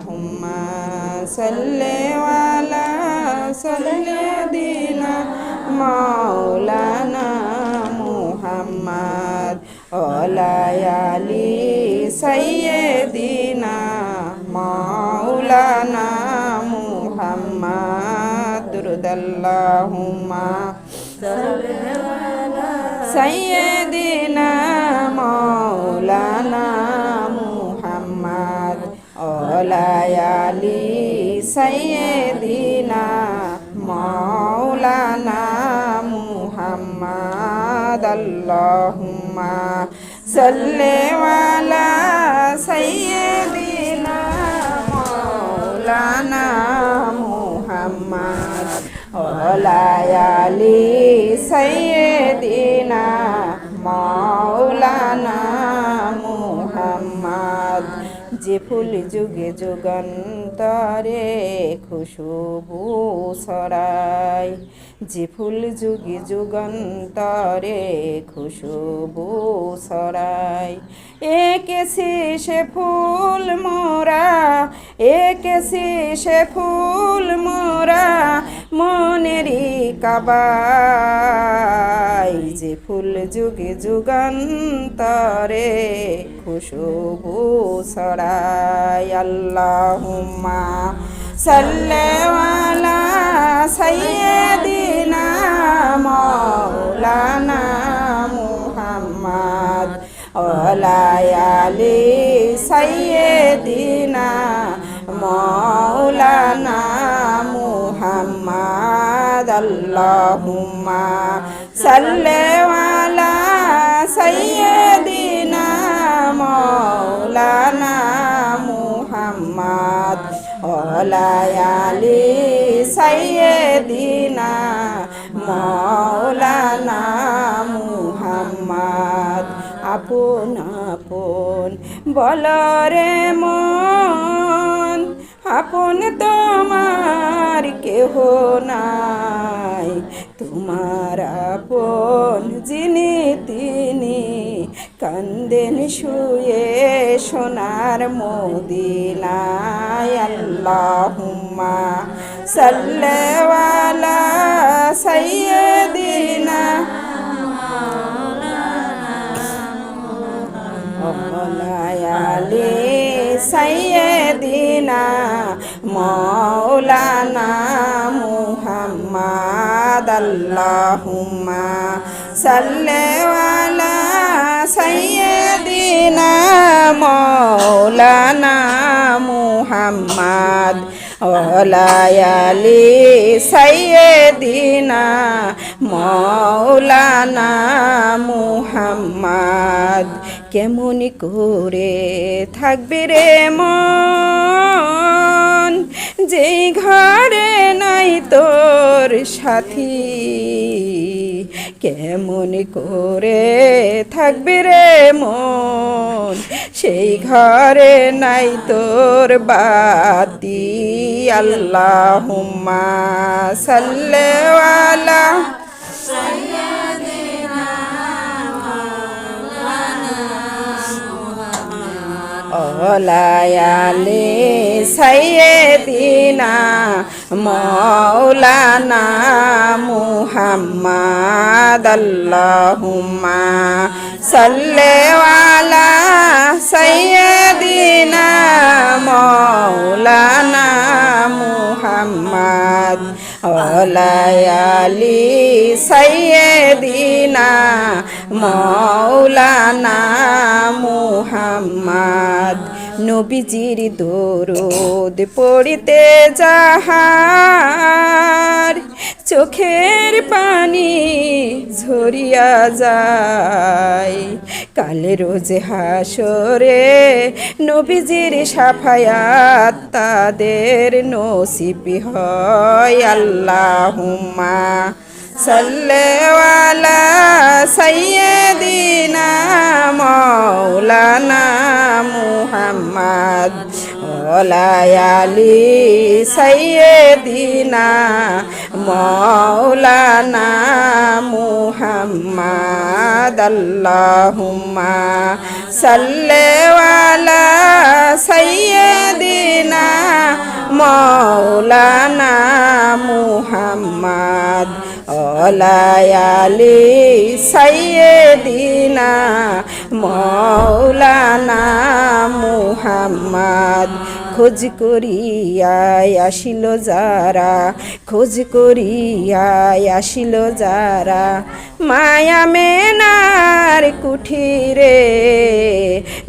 हुम्मा सल्ले वाला सल्लदीना मौलाना मुहम्मद ओलायाली सैयदीना मौलाना मुहम्मद दुरुदल्लाहुम्मा सैयदीना मौलाना मुहम्मद ओलायाली सैयदीना मौलाना मुहम्मद अल्लाहुम्मा सल्ले वाला सैयदीना मौलाना मुहम्मद ओलायाली सैयदीना मौलाना मुहम्मद যে ফুল যুগে যুগান্তরে খুশবু ছড়ায় যে ফুল যুগে যুগান্তরে খুশবু ছড়ায় এঁকেছি সে ফুল মোরা এঁকেছি সে ফুল মোরা মনেরই কাবায় যে ফুল যুগে যুগান্তরে খুশবু ছড়ায় আল্লাহুম্মা সাল্লি আলা সাইয়্যিদিনা মাওলানা মুহাম্মদ ওয়ালা আলি সাইয়্যিদিনা মাওলানা মুহাম্মদ আল্লাহুম্মা সাল্লি আলা সাইয়্যিদিনা মাওলানা মুহাম্মদ ওয়ালা আলি সাইয়্যিদিনা মাওলানা মুহাম্মদ আপন আপন বলরে মন আপন তোমার কেহ নাই তোমার আপন যিনি তিনি কান্দেন শুয়ে সোনার মদিনায় আল্লাহুম্মা সাল্লি আলা সাইয়্যিদিনা ওয়ালায়ালি সাইয়্যিদিনা মাওলানা মুহাম্মদ আল্লাহুম্মা সাল্লি আলা সাইয়্যিদিনা মাওলানা মুহাম্মদ ওয়ালায়ালি সাইয়্যিদিনা মাওলানা মুহাম্মদ কেমন করে থাকবে রে মন যেই ঘরে নাই তোর সাথী কেমন করে থাকবে রে মন সেই ঘরে নাই তোর বাতি আল্লাহুম্মা সাল্লি আলা ওলায়ালি সাইয়্যিদিনা মাওলানা মুহাম্মদ আল্লাহুম্মা সাল্লি আলা সাইয়্যিদিনা মাওলানা মুহাম্মদ ওলায়ালি সাইয়্যিদিনা মাওলানা মুহাম্মদ নবীজির দরুদ পড়িতে যাহার চোখের পানি ঝরিয়া যায় কালে রোজ হাসরে নবীজির সাফায়াত তাদের নসিব হয় আল্লাহুম্মা সাল্লি আলা সাইয়্যিদিনা মাওলানা মুহাম্মদ ওয়ালা আলি সাইয়্যিদিনা মাওলানা মুহাম্মদ আল্লাহুম্মা সাল্লি আলা সাইয়্যিদিনা মৌলানা মুহাম্মদ ওলায়ালি সাইয়েদিনা মৌলানা মুহাম্মদ খোঁজ করিয়ায় আসিল যারা খোঁজ করিয়ায় আসিল যারা মায়া মেনার কুঠিরে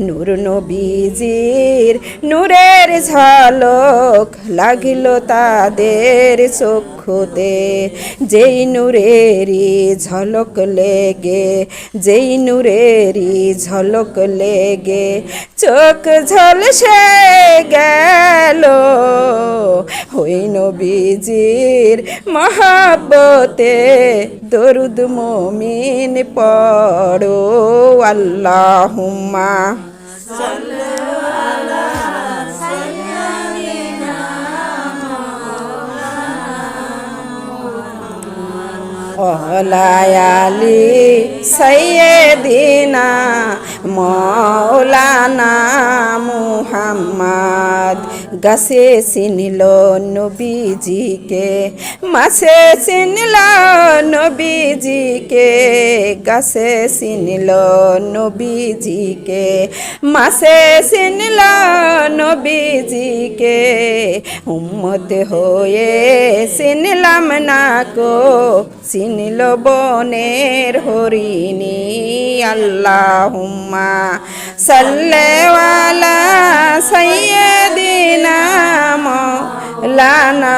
নূর নবীজির নূরের ঝলক লাগিল তাদের চক্ষুতে যেই নূরেরই ঝলক লেগে যেই নূরেরই ঝলক লেগে চোখ ঝলসে গেল ওই নবীজির মহাব্বতে দরুদ মুমিন পড়ো আল্লাহুম্মা ওলায়ালি সাইয়েদিনা মৌলানা মুহাম্মদ গাছে চিনিল নবীজিকে মাছে চিনিল নবীজিকে গাছে চিনিল নবীজিকে মাছে চিনিল নবীজিকে উম্মত হয়ে চিনলাম না কো চিনিল বনের হরিণী আল্লাহুম্মা সাল্লি আলা সাইয়্যিদিনা মৌলানা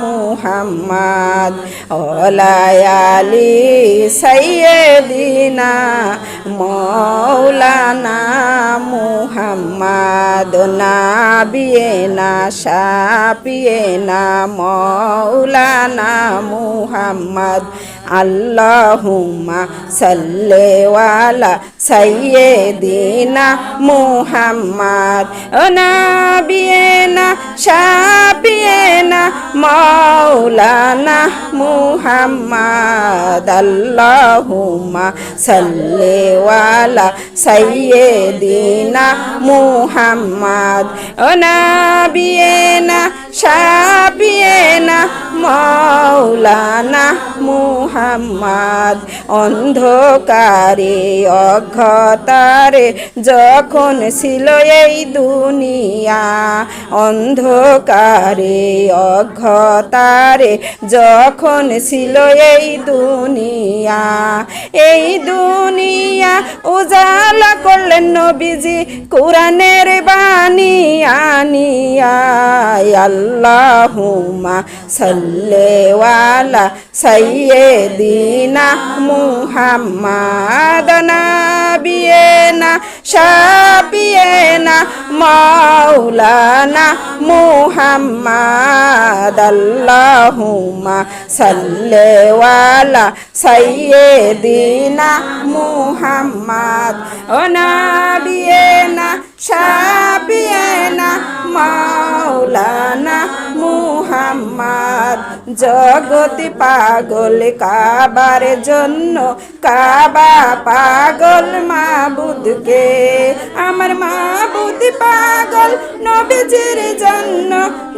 মুহাম্মদ ওলায়ালি সাইয়্যিদিনা মৌলানা মুহাম্মদ নাবিয়েনা শাফিয়েনা মৌলানা মুহাম্মদ আল্লাহুম্মা সাল্লি আলা সাইয়্যিদিনা মুহাম্মদ নাবিয়েনা শাফিয়েনা মৌলানা মুহাম্মদ আল্লাহুম্মা সাল্লি আলা সাইয়্যিদিনা মুহাম্মদ নাবিয়েনা শাফিয়েনা মৌলানা মুহাম্মদ অন্ধকারে অজ্ঞতারে যখন ছিল এই দুনিয়া অন্ধকারে অজ্ঞতারে যখন ছিল এই দুনিয়া উজালা করলেন নবীজি কোরআনের বাণী আনিয়া আল্লাহুম্মা সাল্লি আলা সাইয়্যিদিনা মুহাম্মদ নাবিয়েনা শাফিয়েনা মৌলানা মুহাম্মদ আল্লাহুম্মা সাল্লি আলা সাইয়্যিদিনা মুহাম্মদ নাবিয়েনা শাফিয়েনা মৌলানা মুহাম্মদ জগতি পাগল কাবার জন্য কাবা পাগল মাবুদকে আমার মাবুদ পাগল নবীজির জন্য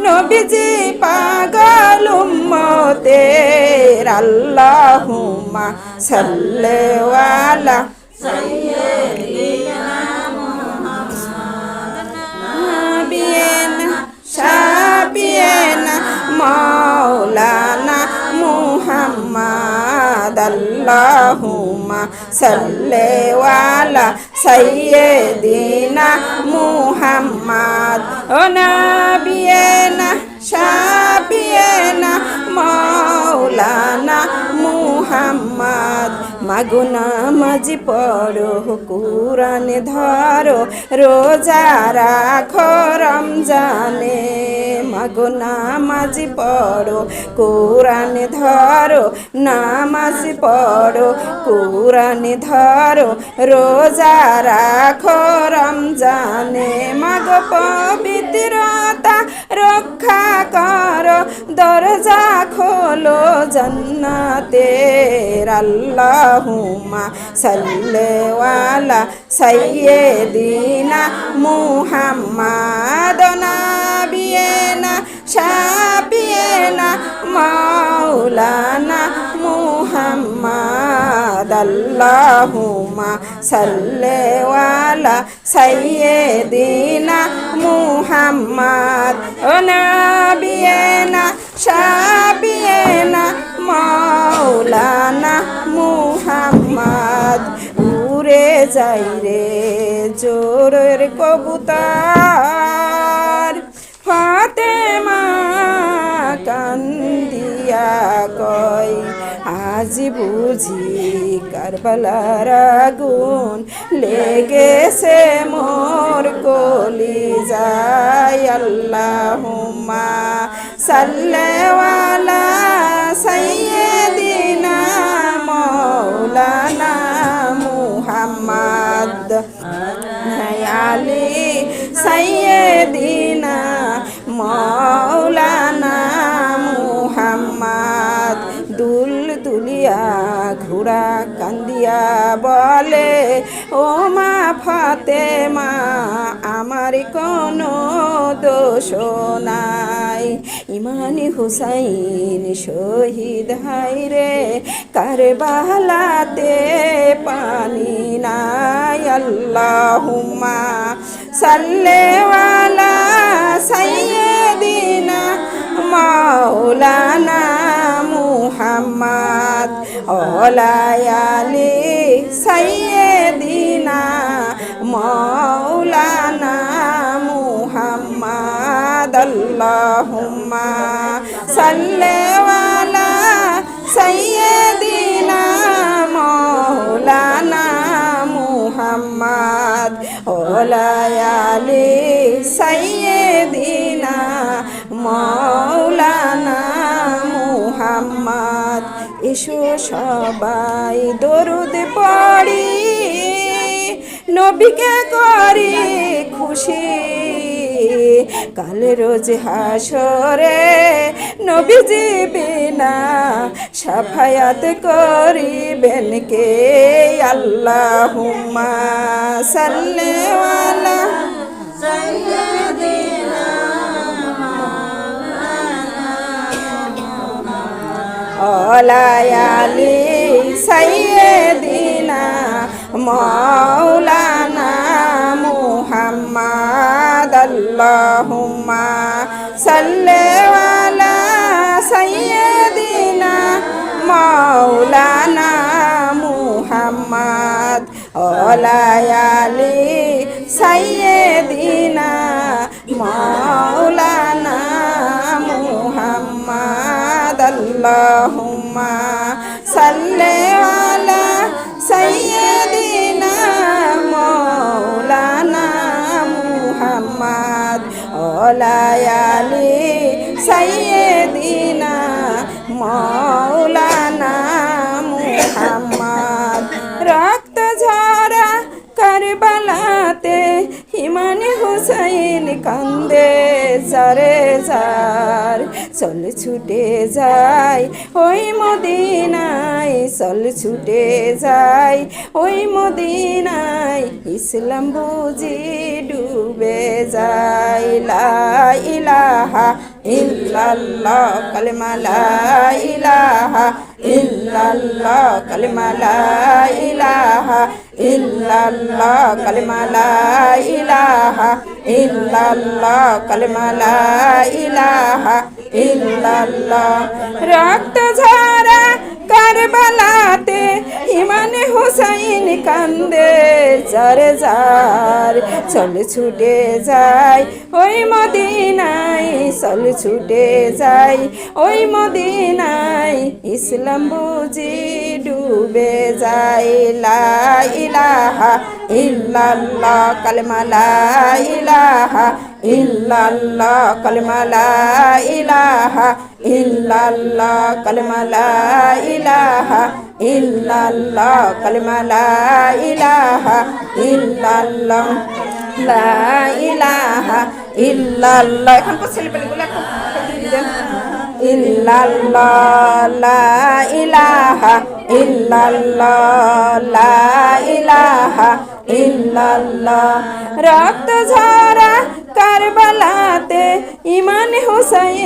নবীজি পাগল উম্মতের আল্লাহুম্মা সাল্লি আলা সাইয়্যিদিনা শাফিয়েনা মৌলানা মুহাম্মদ আল্লাহুম্মা সাল্লি আলা সাইয়্যিদিনা মুহাম্মদ নাবিয়েনা শাফিয়েনা মৌলানা মুহাম্মদ মাগো নামাজ পড়ো কুরআন ধরো রোজা রাখো রমজানে মাগো নামাজ পড়ো কুরআন ধরো নামাজ পড়ো কুরআন ধরো রোজা রাখো রমজানে মাগো পবিত্রতা রক্ষা করো দরজা খোলো জান্নাতের আল্লাহুম্মা সাল্লি আলা সাইয়্যিদিনা মুহাম্মদ নাবিয়েনা মাওলানা মুহাম্মদ আল্লাহুম্মা সাল্লি আলা সাইয়্যিদিনা মুহাম্মদ ও নবিয়েনা শাবিয়েনা মাওলানা মুহাম্মদ উড়ে যাই রে জোরের কবুতর ফাতেমা কান্দিয়া কয় আজ বুঝি কারবালার আগুন লেগেছে মোর কলিজায় আল্লাহুম্মা সাল্লি আলা সাইয়্যিদিনা মাওলানা মুহাম্মদ আলি সাইয়্যিদিনা মাওলানা মুহাম্মদ দুল দুলিয়া ঘোড়া কান্দিয়া বলে ও মা ফাতেমা আমার কোনো দোষ নাই ইমানি হুসাইন শহীদ হাই রে কারবালাতে পানি নাই আল্লাহুম্মা সাল্লি আলা সাইয়্যিদিনা মাওলানা মুহাম্মদ ওলায়ালি সাইয়্যিদিনা মাওলানা মুহাম্মদ আল্লাহুম্মা সাল্লি আলা সাইয়্যিদিনা মাওলানা মুহাম্মদ ওলায়ালি সাইয়্যিদিনা মাওলানা মুহাম্মদ এসো সবাই দরুদ পড়ি নবীকে করি খুশি কাল রোজ হাসরে নবীজি বিনা শাফায়াত করিবেন কে আল্লাহুম্মা সাল্লি আলা সাইয়্যিদিনা ওলায়ালি সাইয়্যিদিনা মাওলানা মুহাম্মদ আল্লাহুম্মা সাল্লি আলা সাইয়্যিদিনা মাওলানা মুহাম্মদ ওলায়ালি সাইয়্যিদিনা মাওলানা মুহাম্মদ আল্লাহুম্মা সাল্লি আলা সাইয়্যিদিনা মাওলানা মুহাম্মদ ওলায়ালি সাইয়্যিদিনা মাওলানা মুহাম্মদ রক্ত ঝরা কারবালাতে ইমানি হুসাইন কান্দে জারে জার চল ছুটে যাই ওই মদিনায় চল ছুটে যাই ওই মদিনায় ইসলাম বুঝি ডুবে যায় লা ইলাহা ইল্লাল্লাহ কালেমা লা ইলাহা ইল্লাল্লাহ কালেমা লা ইলাহা ইল্লাল্লাহ কালেমা লা ইলাহা ইল্লাল্লাহ কালেমা লা ইলাহা ইল্লাল্লাহ রক্ত ঝরা কারবালাতে ইমানে হুসাইন কান্দে জারে জার চল ছুটে যাই ওই মদিনায় চল ছুটে যাই ওই মদিনায় ইসলাম বুঝি ডুবে যায় লা ইলাহা ইল্লাল্লাহ কালেমা লা ইলাহা ইল্লাল্লাহ কালেমা লা ইলাহা ইল্লাল্লাহ কালেমা লা ইলাহা ইল্লাল্লাহ কালেমা লা ইলাহা ইল্লাল্লাহ লা ইলাহা ইল্লাল্লাহ এখন তো ছেলেপেলেগুলো ইল্লাল্লাহ লা ইলাহা ইল্লাল্লাহ লা ইলাহা ইল্লাল্লাহ রক্ত ঝরা কারবালাতে ইমানে হুসাইন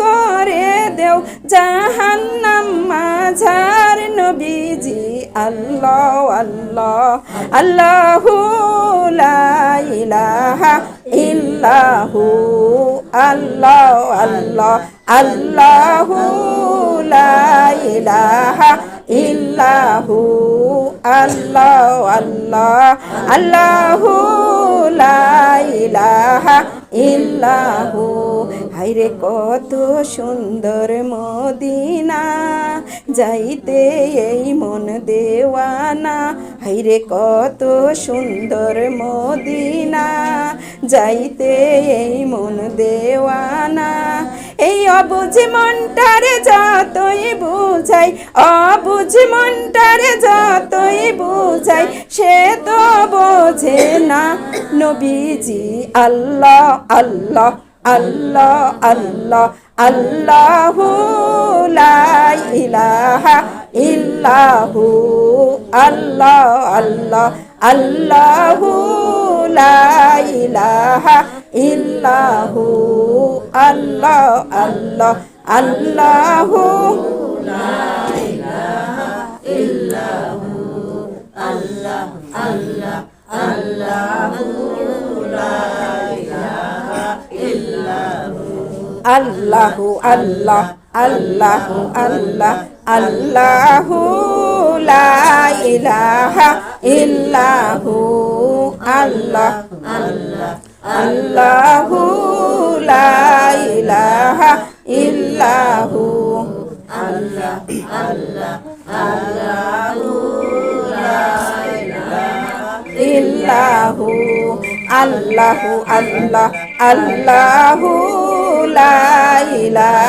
করে দেও জাহান্নাম মাঝার নবীজি আল্লাহ আল্লাহ আল্লাহু লা ইলাহা ইল্লাহু আল্লাহ আল্লাহ আল্লাহু লা ইলাহা ইল্লাহু আল্লাহ আল্লাহ আল্লাহু লা ইলাহা ইল্লাহু। হায়রে কত সুন্দর মদিনা, যাইতে এই মন দেওয়ানা। হায়রে কত সুন্দর মদিনা, যাইতে এই মন দেওয়ানা। এই অবুঝ মনটারে যতই বুঝাই, অবুঝ মনটারে যতই বুঝাই, সে তো বোঝে না নবীজি আল্লাহ আল্লাহ আল্লাহ আল্লাহ আল্লাহু লা ইলাহা ইল্লাহু আল্লাহ আল্লাহ আল্লাহু লা ইলাহা ইল্লাহু আল্লাহ আল্লাহ আল্লাহু লা ইলাহা ইল্লাহু আল্লাহ আল্লাহ আল্লাহু লা ইলাহা ইল্লাহু আল্লাহু আল্লাহ আল্লাহু আল্লাহ আল্লাহু লা ইলাহা ইল্লাহু আল্লাহ আল্লাহ আল্লাহু লা ইলাহা ইল্লাহু আল্লাহ আল্লাহ আল্লাহু লা ইলাহা ইল্লাহু আল্লাহু আল্লাহ আল্লাহু লা ইলাহা